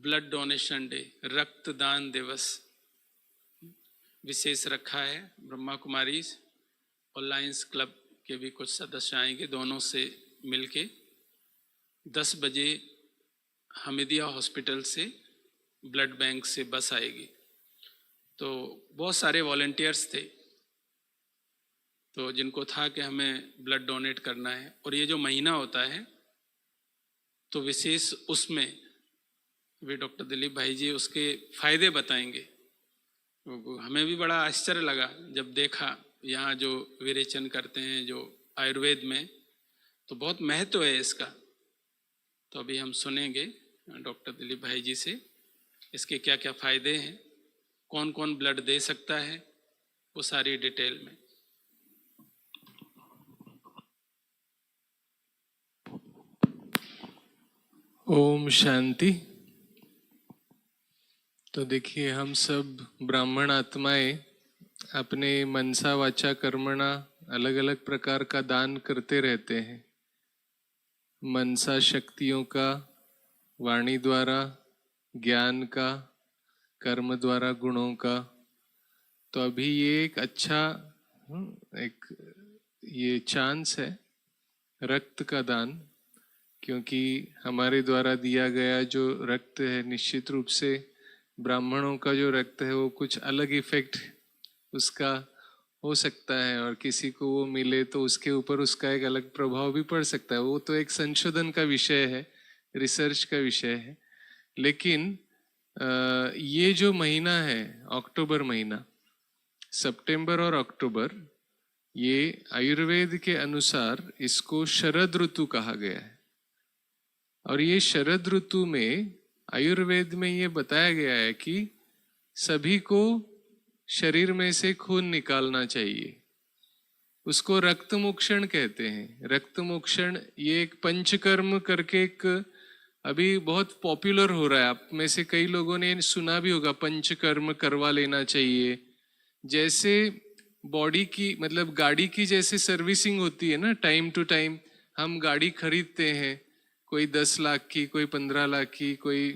Blood donation day, रक्तदान दिवस विशेष रखा है। ब्रह्मा कुमारी और लायंस क्लब के भी कुछ सदस्य आएंगे, दोनों से मिलके 10 बजे हमीदिया हॉस्पिटल से ब्लड बैंक से बस आएगी। तो बहुत सारे वॉलंटियर्स थे, तो जिनको था कि हमें ब्लड डोनेट करना है, और ये जो महीना होता है तो विशेष उसमें भी डॉक्टर दिलीप भाई जी उसके फायदे बताएंगे। हमें भी बड़ा आश्चर्य लगा जब देखा यहाँ जो विरेचन करते हैं जो आयुर्वेद में, तो बहुत महत्व है इसका। तो अभी हम सुनेंगे डॉक्टर दिलीप भाई जी से इसके क्या क्या फायदे हैं, कौन कौन ब्लड दे सकता है, वो सारी डिटेल में। ओम शांति। तो देखिए, हम सब ब्राह्मण आत्माएं अपने मनसा वाचा कर्मणा अलग अलग प्रकार का दान करते रहते हैं। मनसा शक्तियों का, वाणी द्वारा ज्ञान का, कर्म द्वारा गुणों का। तो अभी ये एक अच्छा एक ये चांस है रक्त का दान, क्योंकि हमारे द्वारा दिया गया जो रक्त है निश्चित रूप से ब्राह्मणों का जो रक्त है वो कुछ अलग इफेक्ट उसका हो सकता है, और किसी को वो मिले तो उसके ऊपर उसका एक अलग प्रभाव भी पड़ सकता है। वो तो एक संशोधन का विषय है, रिसर्च का विषय है। लेकिन ये जो महीना है अक्टूबर महीना, सितंबर और अक्टूबर, ये आयुर्वेद के अनुसार इसको शरद ऋतु कहा गया है। और ये शरद ऋतु में आयुर्वेद में ये बताया गया है कि सभी को शरीर में से खून निकालना चाहिए। उसको रक्त मोक्षण कहते हैं। रक्त मोक्षण ये एक पंचकर्म करके एक अभी बहुत पॉपुलर हो रहा है। आप में से कई लोगों ने सुना भी होगा, पंचकर्म करवा लेना चाहिए। जैसे बॉडी की मतलब गाड़ी की जैसे सर्विसिंग होती है ना, टाइम टू टाइम हम गाड़ी खरीदते हैं, कोई 10 लाख की, कोई 15 लाख की, कोई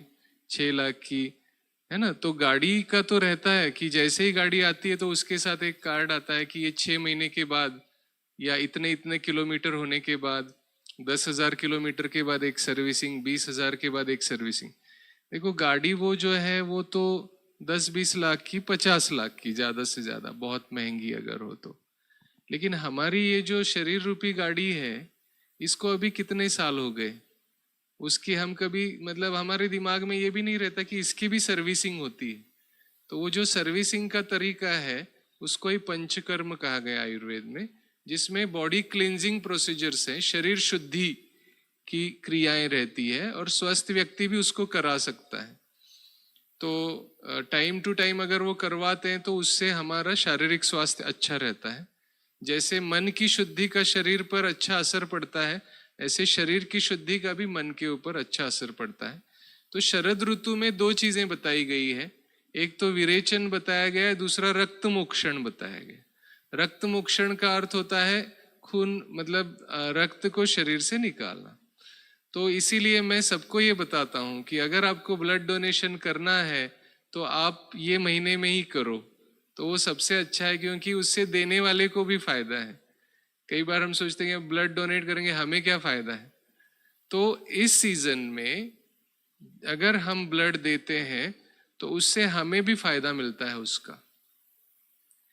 6 लाख की, है ना। तो गाड़ी का तो रहता है कि जैसे ही गाड़ी आती है तो उसके साथ एक कार्ड आता है कि ये 6 महीने के बाद या इतने इतने किलोमीटर होने के बाद, 10,000 किलोमीटर के बाद एक सर्विसिंग, 20,000 के बाद एक सर्विसिंग। देखो गाड़ी वो जो है वो तो 10-20 लाख की, 50 लाख की ज्यादा से ज्यादा, बहुत महंगी अगर हो तो। लेकिन हमारी ये जो शरीर रूपी गाड़ी है, इसको अभी कितने साल हो गए, उसकी हम कभी मतलब हमारे दिमाग में ये भी नहीं रहता कि इसकी भी सर्विसिंग होती है। तो वो जो सर्विसिंग का तरीका है उसको ही पंचकर्म कहा गया आयुर्वेद में, जिसमें बॉडी क्लींजिंग प्रोसीजर्स हैं, शरीर शुद्धि की क्रियाएं रहती है, और स्वस्थ व्यक्ति भी उसको करा सकता है। तो टाइम टू टाइम अगर वो करवाते हैं तो उससे हमारा शारीरिक स्वास्थ्य अच्छा रहता है। जैसे मन की शुद्धि का शरीर पर अच्छा असर पड़ता है, ऐसे शरीर की शुद्धि का भी मन के ऊपर अच्छा असर पड़ता है। तो शरद ऋतु में 2 चीजें बताई गई है, एक तो विरेचन बताया गया है, दूसरा रक्त मोक्षण बताया गया। रक्त मोक्षण का अर्थ होता है खून, मतलब रक्त को शरीर से निकालना। तो इसीलिए मैं सबको ये बताता हूँ कि अगर आपको ब्लड डोनेशन करना है तो आप ये महीने में ही करो, तो वो सबसे अच्छा है, क्योंकि उससे देने वाले को भी फायदा है। कई बार हम सोचते हैं ब्लड डोनेट करेंगे हमें क्या फायदा है, तो इस सीजन में अगर हम ब्लड देते हैं तो उससे हमें भी फायदा मिलता है उसका,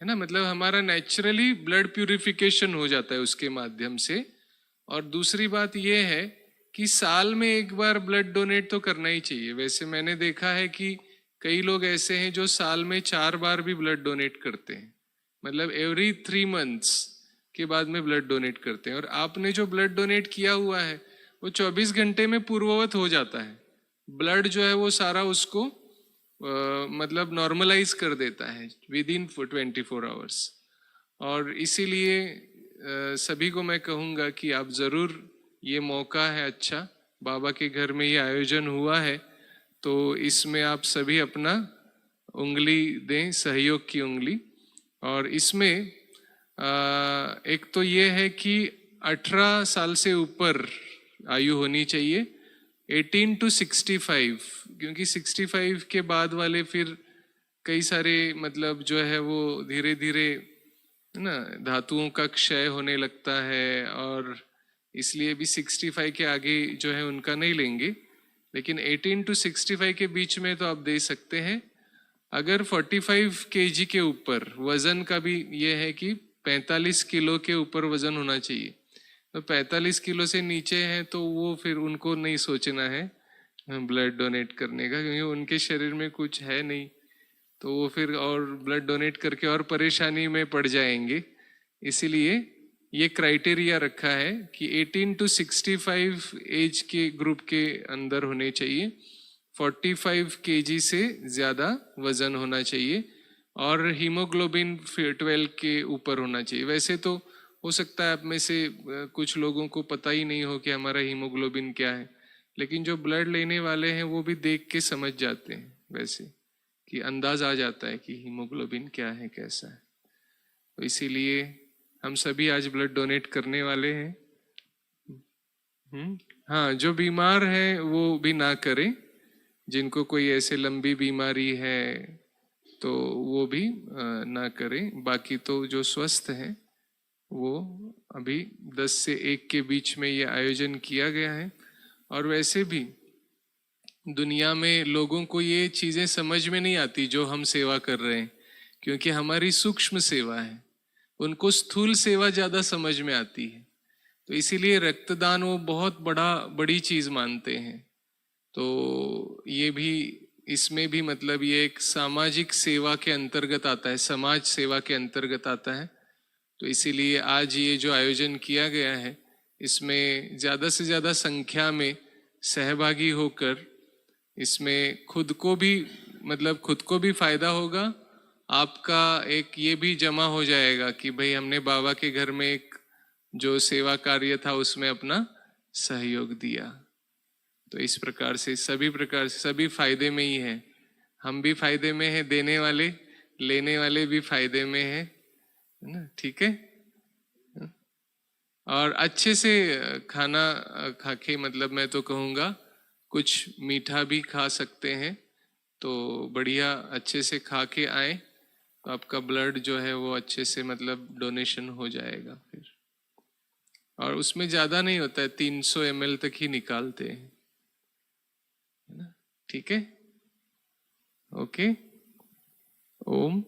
है ना। मतलब हमारा नेचुरली ब्लड प्यूरिफिकेशन हो जाता है उसके माध्यम से। और दूसरी बात यह है कि साल में एक बार ब्लड डोनेट तो करना ही चाहिए। वैसे मैंने देखा है कि कई लोग ऐसे हैं जो साल में 4 बार भी ब्लड डोनेट करते हैं, मतलब एवरी 3 मंथ्स के बाद में ब्लड डोनेट करते हैं। और आपने जो ब्लड डोनेट किया हुआ है वो 24 घंटे में पूर्ववत हो जाता है। ब्लड जो है वो सारा उसको मतलब नॉर्मलाइज कर देता है विद इन 24 आवर्स। और इसीलिए सभी को मैं कहूँगा कि आप जरूर, ये मौका है अच्छा, बाबा के घर में ये आयोजन हुआ है, तो इसमें आप सभी अपना उंगली दें, सहयोग की उंगली। और इसमें एक तो ये है कि 18 साल से ऊपर आयु होनी चाहिए, 18 to 65, क्योंकि 65 के बाद वाले फिर कई सारे मतलब जो है वो धीरे धीरे ना धातुओं का क्षय होने लगता है, और इसलिए भी 65 के आगे जो है उनका नहीं लेंगे। लेकिन 18 to 65 के बीच में तो आप दे सकते हैं। अगर 45 kg के ऊपर वजन का भी ये है कि 45 किलो के ऊपर वजन होना चाहिए, तो 45 किलो से नीचे है तो वो फिर उनको नहीं सोचना है ब्लड डोनेट करने का, क्योंकि उनके शरीर में कुछ है नहीं, तो वो फिर और ब्लड डोनेट करके और परेशानी में पड़ जाएंगे। इसीलिए ये क्राइटेरिया रखा है कि 18 to 65 एज के ग्रुप के अंदर होने चाहिए, 45 kg से ज़्यादा वजन होना चाहिए, और हीमोग्लोबिन 12 के ऊपर होना चाहिए। वैसे तो हो सकता है आप में से कुछ लोगों को पता ही नहीं हो कि हमारा हीमोग्लोबिन क्या है, लेकिन जो ब्लड लेने वाले हैं वो भी देख के समझ जाते हैं, वैसे कि अंदाज आ जाता है कि हीमोग्लोबिन क्या है, कैसा है। तो इसीलिए हम सभी आज ब्लड डोनेट करने वाले हैं। हाँ, जो बीमार है वो भी ना करें, जिनको कोई ऐसे लंबी बीमारी है तो वो भी ना करें। बाकी तो जो स्वस्थ हैं वो अभी 10 से 1 के बीच में ये आयोजन किया गया है। और वैसे भी दुनिया में लोगों को ये चीज़ें समझ में नहीं आती जो हम सेवा कर रहे हैं, क्योंकि हमारी सूक्ष्म सेवा है, उनको स्थूल सेवा ज़्यादा समझ में आती है। तो इसीलिए रक्तदान वो बहुत बड़ी चीज़ मानते हैं। तो ये भी, इसमें भी मतलब ये एक सामाजिक सेवा के अंतर्गत आता है, समाज सेवा के अंतर्गत आता है। तो इसीलिए आज ये जो आयोजन किया गया है, इसमें ज़्यादा से ज़्यादा संख्या में सहभागी होकर इसमें खुद को भी फायदा होगा, आपका एक ये भी जमा हो जाएगा कि भाई हमने बाबा के घर में एक जो सेवा कार्य था उसमें अपना सहयोग दिया। तो इस प्रकार से सभी फायदे में ही हैं। हम भी फायदे में हैं, देने वाले लेने वाले भी फायदे में हैं, है ना? ठीक है। और अच्छे से खाना खा के, मतलब मैं तो कहूँगा कुछ मीठा भी खा सकते हैं, तो बढ़िया अच्छे से खा के आए तो आपका ब्लड जो है वो अच्छे से मतलब डोनेशन हो जाएगा फिर। और उसमें ज़्यादा नहीं होता है, 300 ml तक ही निकालते हैं, है ना? ठीक है, ओके। ओम